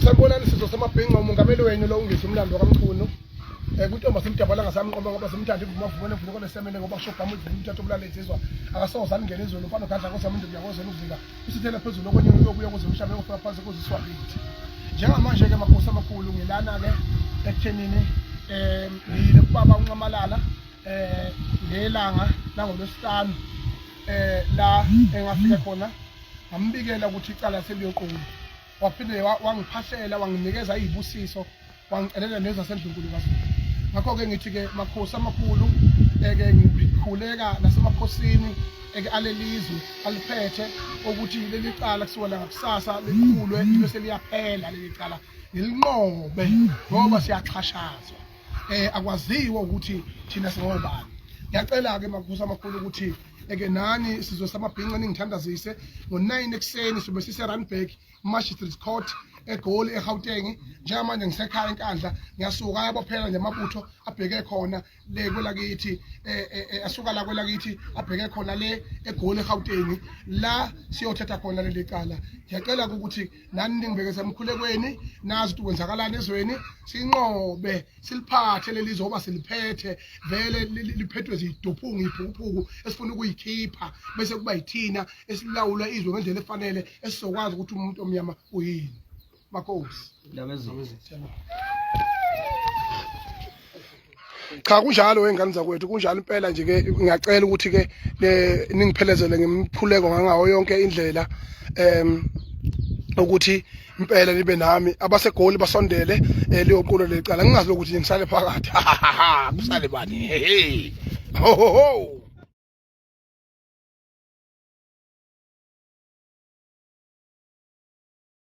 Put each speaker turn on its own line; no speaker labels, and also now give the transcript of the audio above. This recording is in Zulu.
Sanibonani sizwe samabhinqa umongameli wenu lo ungise umlando kaMchunu. Kuntomba simdabala ngasamqoba ngoba simthanda ivumavumene mvuko lesemene ngoba kusho gamu umthatho obulalezizwa akasoza angene izolo mfana gadla kozamuntu kuyakozela ukuvika isithele phezulu okwenye yokuya kuze umshabe ofika phansi kuziswa lithi. Njengamanje ke makhosi amakhulu ngilana ke ekuthenini ngile kubaba uNcamalala ngelanga langolwesihlanu la engafika khona ngambikela ukuthi icala seliyoqulu. Waphinde wangiphahlela wanginikeza izibusiso wangicelela nezasendlunkulukazi. Ngakho ke ngithi ke makhosi amakhulu ke ngikhuleka nasemakhosini alelizwe aliphethe ukuthi leli cala kusuka la ngakusasa likhulwe bese liyaphela leli cala ngilinqobe ngoba siyaxhashazwa akwaziwa ukuthi thina singobani. Ngiyacela ke makhosi amakhulu ukuthi nani sizwe samabhinqa ningithandazise ngo9 ekseni sobe sise Randburg Magistrates Court eGoli eGauteng. Njengamanje ngisekhaya eNkandla ngiyasuka yabophela nje amabutho abheke khona le kwelakithi asuka la kwelakithi abheke khona le eGoli eGauteng la siyothetha khona leli cala. Ngiyacela ukuthi nani ningibekeze emkhulekweni nazi ukuthi kwenzakalani ezweni sinqobe siliphathe leli zoba siliphethe vele liphethwe ziduphungu iphuphuku esifuna ukuyikhipha bese kuba yithina esilawula izwe ngendlela efanele esizokwazi ukuthi umuntu omnyama uyini. Makhosi cha kunjalo wengane zakwethu kunjalo impela nje ke ngiyacela ukuthi ke ningiphelezele ngemkhuleko ngangawo yonke indlela ukuthi impela nibe nami abaseGoli basondele liyoqulu lecala ngingazi ukuthi ngisale phakathi kusale bani ho